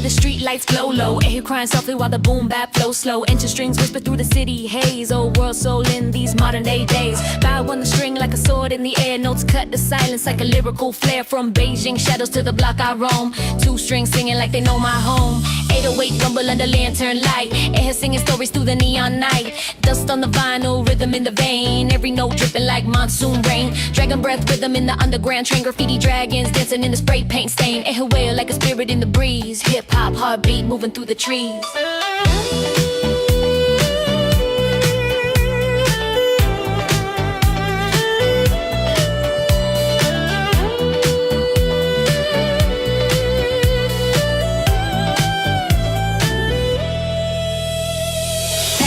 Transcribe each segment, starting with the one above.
where the street lights glow low. Erhu crying softly while the boom bap flows slow. Enter strings whisper through the city haze. Old world soul in these modern day days. Bow on the string like a sword in the air. Notes cut the silence like a lyrical flare. From Beijing shadows to the block I roam. Two strings singing like they know my home. 808 rumble under lantern light. Erhu singing stories through the neon night. Dust on the vinyl, rhythm in the vein. Every note dripping like monsoon rain. Dragon breath rhythm in the underground train. Graffiti dragons dancing in the spray paint stain. Erhu wail like a spirit in the breeze. Hip hop heartbeat moving through the trees.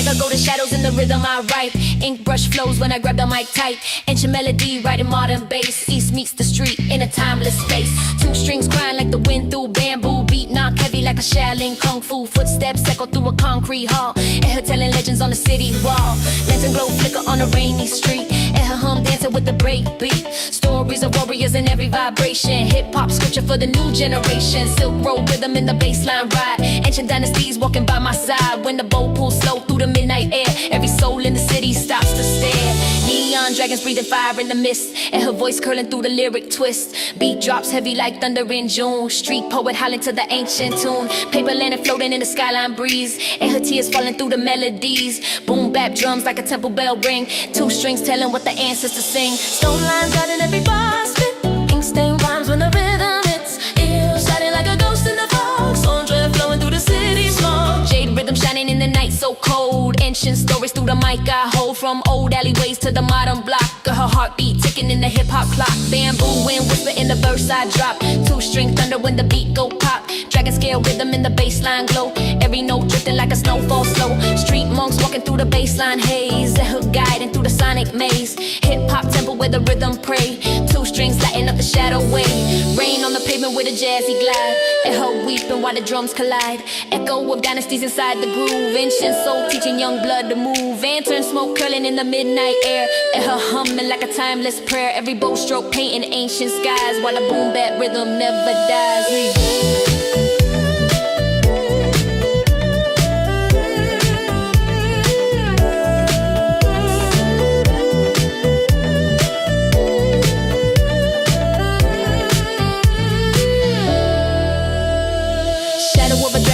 I go to shadows in the rhythm I write. Ink brush flows when I grab the mic tight. Ancient melody, writing modern bass. East meets the street in a timeless space. Two strings crying like the wind through bamboo. Beat knock heavy like a Shaolin kung fu. Footsteps echo through a concrete hall. Erhu telling legends on the city wall. Lantern glow flicker on a rainy street. Erhu hum dancing with the break beat. Stories of warriors in every vibration. Hip hop scripture for the new generation. Silk road rhythm in the baseline ride. Ancient dynasties walking by my side. When the boat pulls slow through the midnight air, every soul in the city stops to stare. Neon dragons breathing fire in the mist, and her voice curling through the lyric twist. Beat drops heavy like thunder in June. Street poet howling to the ancient tune. Paper lantern floating in the skyline breeze, and her tears falling through the melodies. Boom bap drums like a temple bell ring. Two strings telling what the ancestors sing. Stone lines guiding every bar spit. Ink stain rhymes when the rhythm hits. Ear shining like a ghost in the fog. Storm drift flowing through the city smoke. Jade rhythm shining in the night so cold. Ancient stories through the mic I hold. From old alleyways to the modern block. Her heartbeat ticking in the hip hop clock. Bamboo wind whisper in the verse I drop. Two string thunder when the beat go pop. Dragon scale rhythm in the baseline glow. Every note drifting like a snowfall slow. Street monks walking through the baseline haze. Erhu guiding through the sonic maze. Hip hop temple where the rhythm pray. Two strings lighting up the shadow way. Rain on the pavement with a jazzy glide. Erhu weeping while the drums collide. Echo of dynasties inside the groove. Ancient soul teaching young blood to move. Lantern smoke curling in the midnight air. Erhu humming like a timeless prayer. Every bow stroke painting ancient skies. While the boom bap rhythm never dies.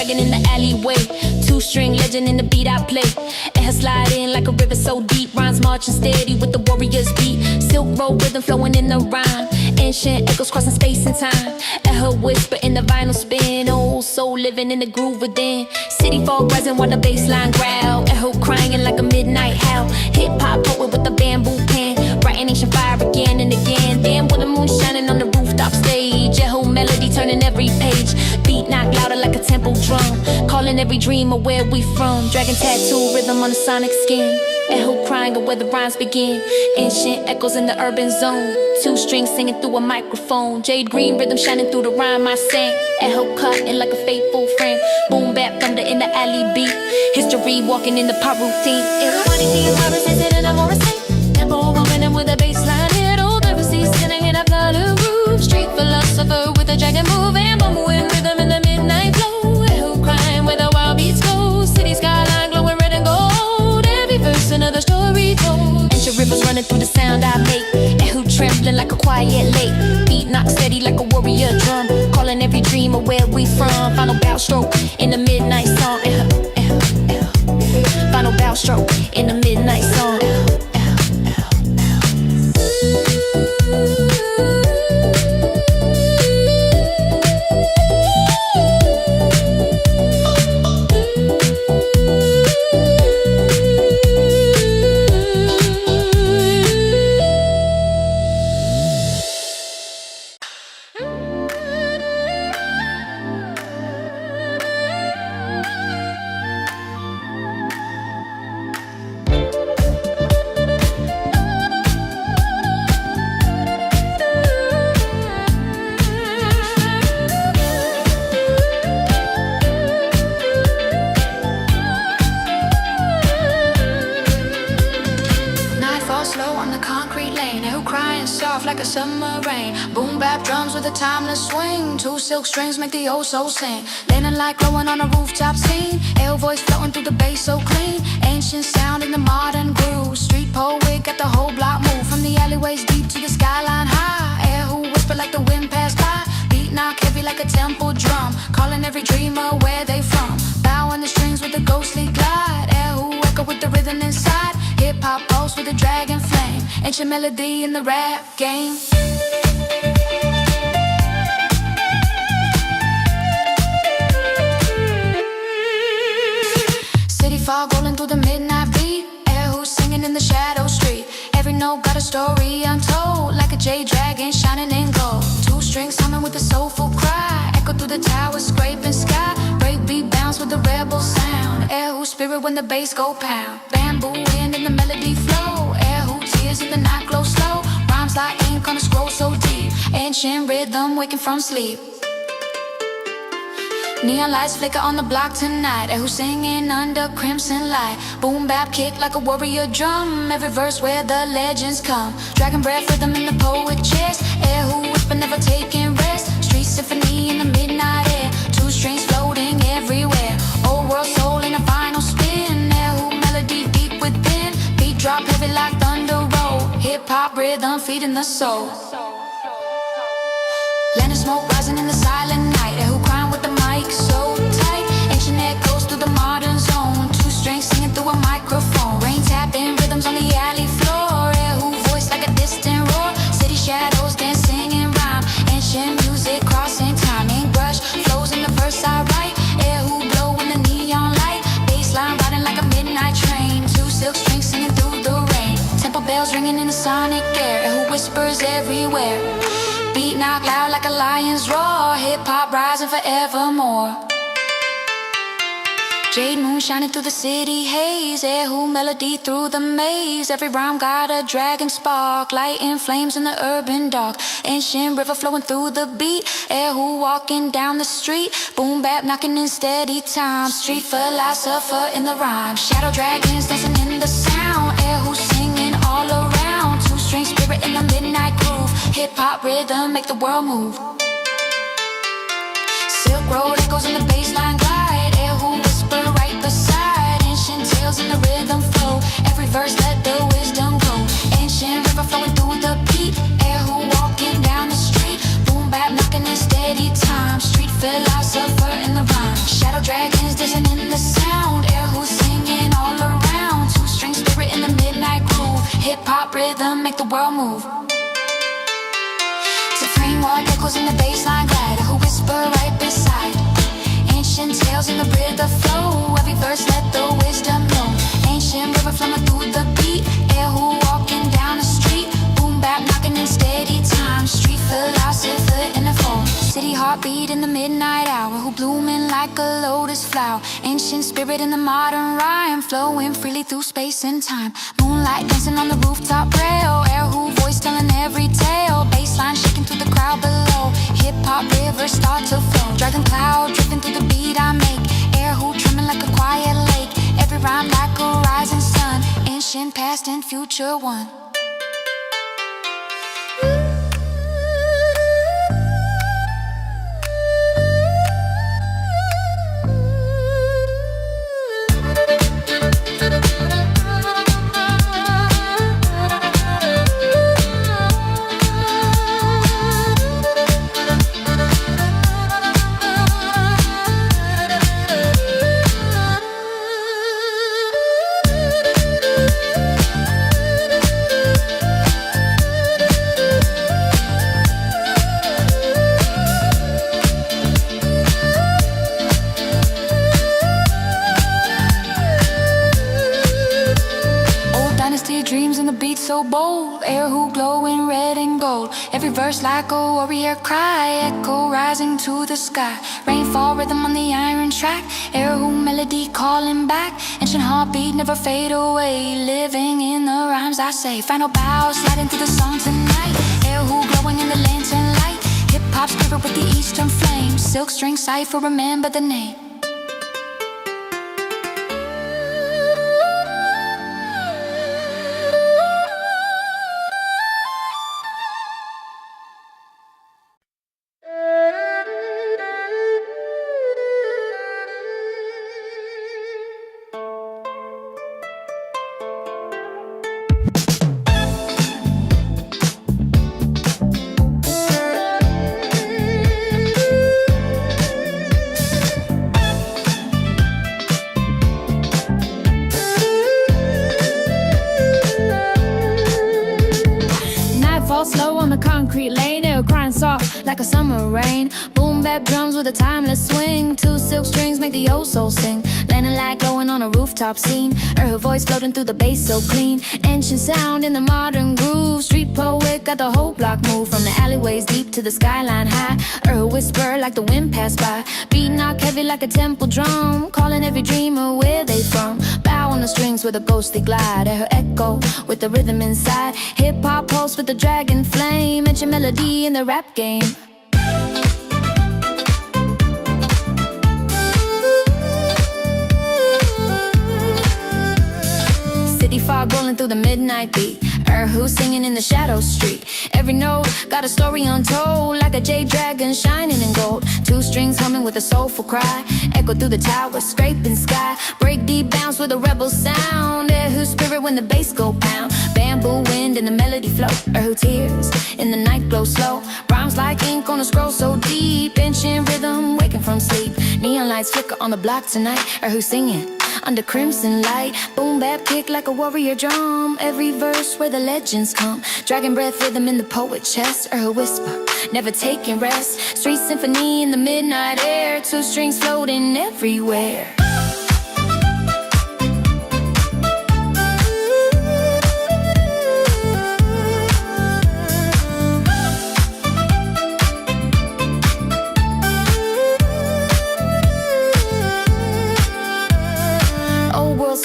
In the alleyway, two-string legend in the beat I play. Erhu slide in like a river so deep. Rhymes marching steady with the warriors beat. Silk road rhythm flowing in the rhyme. Ancient echoes crossing space and time. Erhu whisper in the vinyl spin. Old soul living in the groove within. City fog rising while the bassline growl. Erhu crying like a midnight howl. Hip-hop poet with the bamboo pen. Writing ancient fire again and again. Damn, with the moon shining on the rooftop stage. Erhu melody turning every page. Beat knock louder like a temple drum. Calling every dream of where we from. Dragon tattoo rhythm on the sonic skin. Erhu crying of where the rhymes begin. Ancient echoes in the urban zone. Two strings singing through a microphone. Jade green rhythm shining through the rhyme I sing. Erhu cutting like a faithful friend. Boom bap thunder in the alley beat. History walking in the pop routine. Everybody sees Paris is in a more safe. Tempo woman with a bassline hit. Old overseas sitting in a flooded roof. Street philosopher with a dragon move. And boom wind rhythm in the midnight flow. Erhu crying where the wild beats go. City skyline glowing red and gold. Every verse another story told. Ancient rivers running through the sound I make. Erhu trembling like a quiet lake. Beat knock steady like a warrior drum. Calling every dream of where we from. Final bow stroke in the midnight song. Final bow stroke in the midnight song. Like a summer rain, boom Boom bap drums with a timeless swing. Two silk strings make the old soul sing. Landing like glowing on a rooftop scene. Air voice floating through the bass so clean. Ancient sound in the modern groove. Street poet got the whole block moved. From the alleyways deep to the skyline high. Erhu whisper like the wind passed by. Beat knock heavy like a temple drum. Calling every dreamer where they from. Bowing the strings with a ghostly glide. Erhu echo with the rhythm inside. Hip-hop pulse with a dragon flame. Ancient melody in the rap game. City fog rolling through the midnight beat. Erhu singing in the shadow street. Every note got a story untold. Like a jade dragon shining in gold. Two strings humming with a soulful cry. Echo through the towers, scraping sky. Breakbeat bounce with the rebel sound. Erhu spirit when the bass go pound. Bamboo wind in the melody flow. Erhu tears in the night glow slow. Rhymes like ink on a scroll so deep. Ancient rhythm waking from sleep. Neon lights flicker on the block tonight. Erhu singing under crimson light. Boom bap kick like a warrior drum. Every verse where the legends come. Dragon breath rhythm in the poet chest. Erhu whisper never taking rest. Street symphony in the midnight air. Two strings floating everywhere. Old world soul in a final spin. Erhu melody deep within. Beat drop heavy like thunder roll. Hip hop rhythm feeding the soul. Land of smoke rising in the silent night. Erhu crying with the mic so tight. Ancient echoes through the modern zone. Two strings singing through a microphone. Rain tapping rhythms on the alley floor. Erhu voice like a distant roar. City shadows dancing in rhyme. Ancient music crossing time. Ink brush flows in the verse I write. Erhu blow in the neon light. Bassline riding like a midnight train. Two silk strings singing through the rain. Temple bells ringing in the sonic air. Erhu whispers everywhere. Beat knock loud like a lion's roar. Hip-hop rising forevermore. Jade moon shining through the city haze. Erhu melody through the maze. Every rhyme got a dragon spark. Lighting flames in the urban dark. Ancient river flowing through the beat. Erhu walking down the street. Boom bap knocking in steady time. Street philosopher in the rhyme. Shadow dragons dancing in the sound. Erhu singing all around. Two-string spirit in the midnight groove. Hip-hop rhythm make the world move. Silk road echoes in the bassline glide. Erhu whisper right beside. Ancient tales in the rhythm flow. Every verse let the wisdom go. Ancient river flowing through the beat. Erhu walking down the street. Boom bap knocking in steady time. Street philosopher in the rhyme. Shadow dragons dancing in the sound. Erhu singing all around. Two-string spirit in the midnight groove. Hip-hop rhythm make the world move. Framework echoes in the bassline glide. Who whisper right beside. Ancient tales in the rhythm flow. Every verse let the wisdom know. Ancient river flowing through the beat. Erhu walking down the street. Boom bap knocking in steady time. Street philosopher in the phone. City heartbeat in the midnight hour. Who blooming like a lotus flower. Ancient spirit in the modern rhyme. Flowing freely through space and time. Moonlight dancing on the rooftop rail. Erhu voice telling every tale. Bassline shaking through the crowd below. Hip-hop rivers start to flow. Dragon cloud drifting through the beat I make. Erhu trimming like a quiet lake. Every rhyme like a rising sun. Ancient past and future one. Dreams in the beat so bold. Erhu glowing red and gold. Every verse like a warrior cry. Echo rising to the sky. Rainfall rhythm on the iron track. Erhu melody calling back. Ancient heartbeat never fade away. Living in the rhymes I say. Final bow sliding through the song tonight. Erhu glowing in the lantern light. Hip-hop spirit with the eastern flame. Silk string cipher, remember the name. crying soft like a summer rain. Boom bap drums with a timeless swing. Two silk strings make the old soul sing. Landing like glowing on a rooftop scene. Her voice floating through the bass so clean. Ancient sound in the modern groove. Street poet got the whole block moved. From the alleyways deep to the skyline high. Her whisper like the wind passed by. Beat knock heavy like a temple drum. Calling every dreamer where they from. Bow on the strings with a ghostly glide. Her echo with the rhythm inside. Hip-hop pulse with the dragon flame. Mention melody in the rap game. City fog rolling through the midnight beat. Erhu singing in the shadow street. Every note got a story untold. Like a jade dragon shining in gold. Two strings humming with a soulful cry. Echo through the towers, scraping sky. Break deep bounce with a rebel sound. Erhu spirit when the bass go pound. Bamboo wind and the melody flow. Erhu tears in the night glow slow. Rhymes like ink on a scroll so deep. Ancient rhythm waking from sleep. Neon lights flicker on the block tonight. Erhu singing under crimson light. Boom bap kick like a warrior drum. Every verse where the legends come. Dragon breath rhythm in the poet chest. Her whisper, never taking rest. Street symphony in the midnight air. Two strings floating everywhere.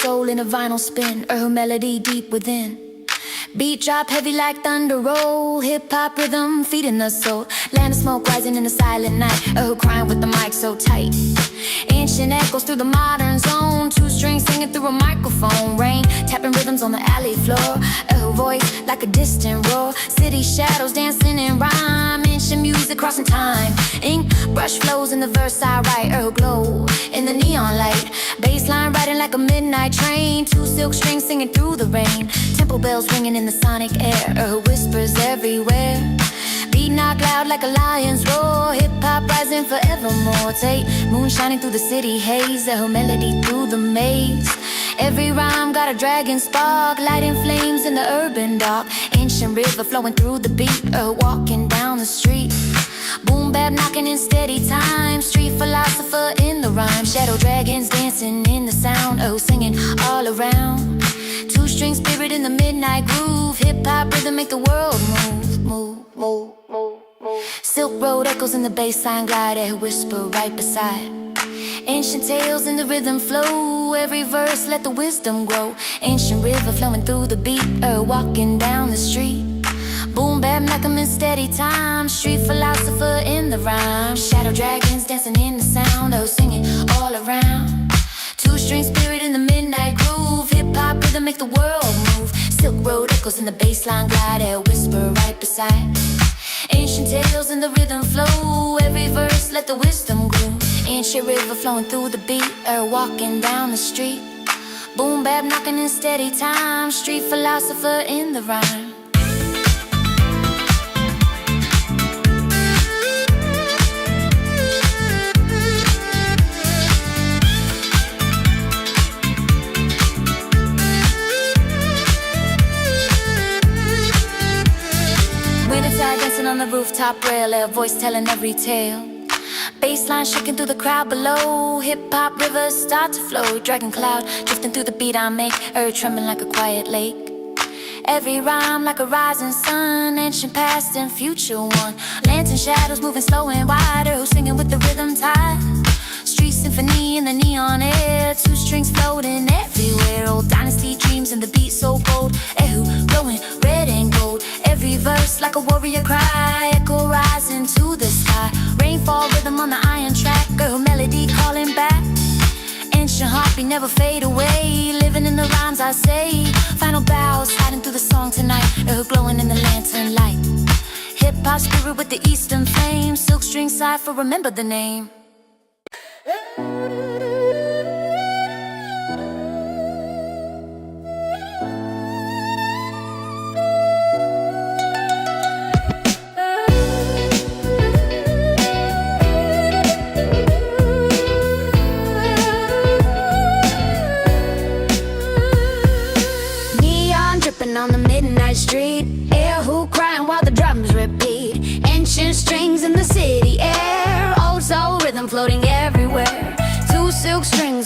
Soul in a vinyl spin, Erhu melody deep within. Beat drop heavy like thunder roll. Hip-hop rhythm feeding the soul. Land of smoke rising in the silent night. Erhu crying with the mic so tight. Ancient echoes through the modern zone. Two strings singing through a microphone. Rain tapping rhythms on the alley floor. Erhu voice like a distant roar. City shadows dancing in rhyme. Ancient music crossing time. Ink brush flows in the verse I write. Erhu glow in the neon light. Bassline riding like a midnight train. Two silk strings singing through the rain. Temple bells ringing in the sonic air. Erhu whispers everywhere. Beat knock loud like a lion's roar. Hip-hop rising forevermore. Take moon shining through the city haze. Erhu melody through the maze. Every rhyme got a dragon spark. Lighting flames in the urban dark. Ancient river flowing through the beat. Erhu walking down the street. Boom bap knocking in steady time. Street philosopher in the rhyme. Shadow dragons dancing in the sound. Erhu singing all around. Two string spirit in the midnight groove. Hip-hop rhythm make the world move. Move, move, move, move. Silk road echoes in the bassline glide. Erhu whisper right beside. Ancient tales in the rhythm flow. Every verse let the wisdom grow. Ancient river flowing through the beat. Erhu walking down the street. Boom bap knock 'em in steady time. Street philosopher in the rhyme. Shadow dragons dancing in the sound. Erhu singing all around. Two string spirit in the midnight groove. Hip-hop rhythm make the world move. Silk road echoes in the bassline glide. Erhu whisper right beside. Ancient tales in the rhythm flow. Every verse let the wisdom grow. Ancient river flowing through the beat. Erhu walking down the street. Boom bap knocking in steady time. Street philosopher in the rhyme. Dancing on the rooftop rail, a voice telling every tale. Bassline shaking through the crowd below. Hip-hop rivers start to flow. Dragon cloud drifting through the beat I make. Earth trembling like a quiet lake. Every rhyme like a rising sun. Ancient past and future one. Lantern shadows moving slow and wide. Erhu singing with the rhythm tide. Street symphony in the neon air. Two strings floating everywhere. Old dynasty dreams and the beat so bold. Erhu glowing red and gold. Every verse like a warrior cry. Echo rising to the sky. Rainfall rhythm on the iron track. Erhu melody calling back. Ancient heartbeat never fade away. Living in the rhymes I say. Final bows hiding through the song tonight. Erhu glowing in the lantern light. Hip-hop spirit with the eastern flame. Silk string cipher, remember the name. On the midnight street, Erhu crying while the drums repeat. Ancient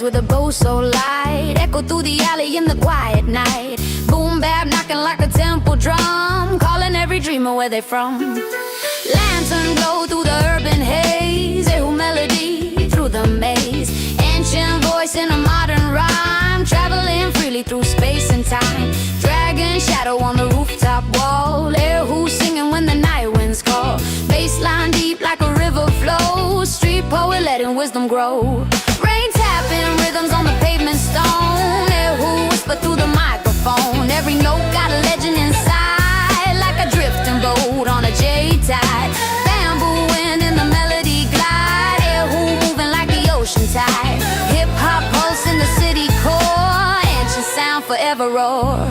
with a bow so light, echo through the alley in the quiet night. Boom bap knocking like a temple drum, calling every dreamer where they from. Lantern glow through the urban haze, Erhu melody through the maze. Ancient voice in a modern rhyme, traveling freely through space and time. Dragon shadow on the rooftop wall, Erhu singing when the night winds call. Bassline deep like a river flows, street poet letting wisdom grow. Rain tapping rhythms on the pavement stone, Erhu whisper through the microphone. Every note got a legend inside, like a drifting boat on a jade tide. Bamboo wind in the melody glide, Erhu moving like the ocean tide. Hip-hop pulse in the city core, ancient sound forever roar.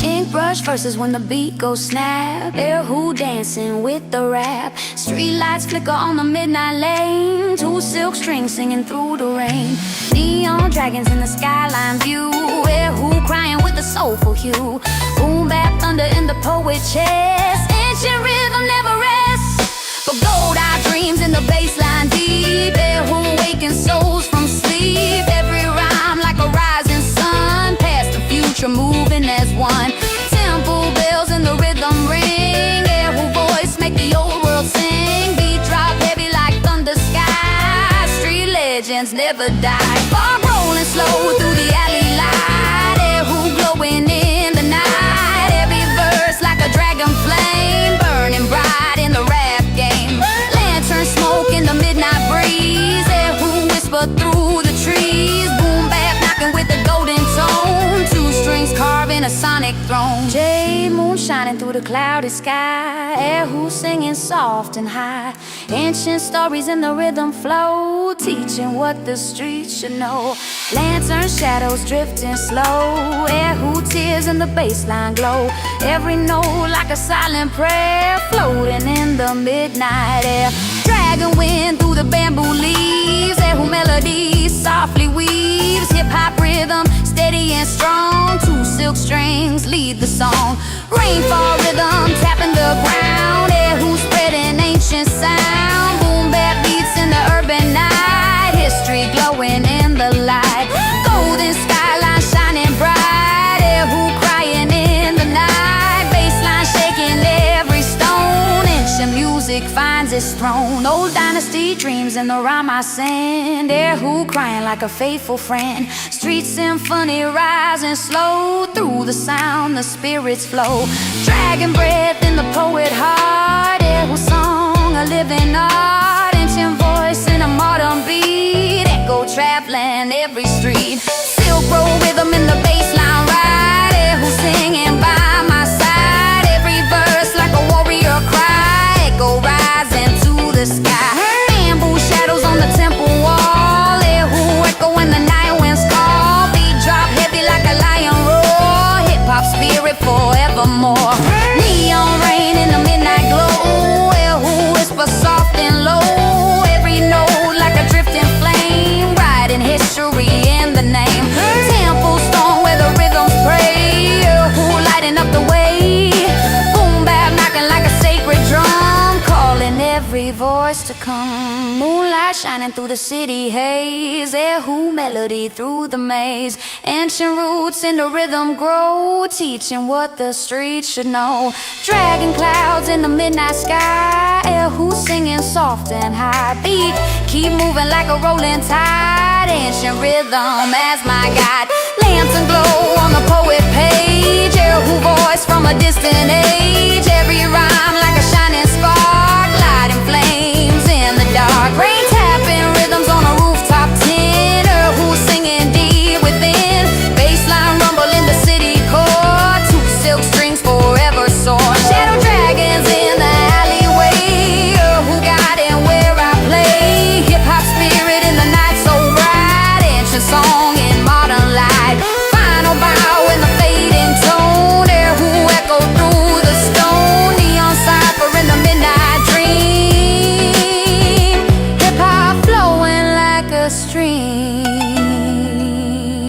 Ink brush verses when the beat goes snap, Erhu dancing with the rap. Street lights flicker on the midnight lane, two silk strings singing through the rain. Neon dragons in the skyline view, Erhu crying with a soulful hue. Boom bap thunder in the poet chest, ancient rhythm never rests. But gold-eyed dreams in the bassline deep, Erhu waking souls from sleep. Every rhyme like a rising sun, past the future moving as one. Temple bells in the rhythm ring, Erhu voice make the old world sing. Beat drop heavy like thunder sky, street legends never die. Fog rolling slow through the alley light, Erhu glowing in the night. Every verse like a dragon flame, burning bright in the rap game. Lantern smoke in the midnight breeze, Erhu whisper through the trees. Boom bap knocking with the golden tone, two strings carving a sonic throne. Jade moon shining through the cloudy sky, Erhu singing soft and high. Ancient stories in the rhythm flow, teaching what the streets should know. Lantern shadows drifting slow, Erhu tears in the bassline glow. Every note like a silent prayer, floating in the midnight air. Dragon wind through the bamboo leaves, Erhu melody softly weaves. Hip-hop rhythm steady and strong, two silk strings lead the song. Rainfall rhythm tapping the ground, Erhu spreading ancient sound. Boom bap beats in the urban night, history glowing in the light. Golden skyline shining bright, Erhu crying in the night. Bassline shaking every stone, ancient music finds its throne. Old dynasty dreams in the rhyme I send, Erhu crying like a faithful friend. Street symphony rising slow, through the sound the spirits flow. Dragon breath in the poet heart, Erhu song a living art. Ancient voice in a modern beat, echo traveling every street. Silk road rhythm in the bassline ride, Erhu singing by my side. Every verse like a warrior cry, echo rising to the sky. Bamboo shadows on the temple wall, Erhu echo when the night winds call. Beat drop heavy like a lion roar, hip-hop spirit forevermore. Neon rain in the midnight glow, Erhu whisper soft and low. Every note like a drifting flame, writing history in the name. Temple stone where the rhythms pray, Erhu lighting up the way. Boom bap knocking like a sacred drum, calling every voice to come. Moonlight shining through the city haze, Erhu melody through the maze. Ancient roots in the rhythm grow, teaching what the streets should know. Dragon clouds in the midnight sky, Erhu singing soft and high. Beat keep moving like a rolling tide, ancient rhythm as my guide. Lantern glow on the poet page, Erhu voice from a distant age. Every rhyme like a shining spark,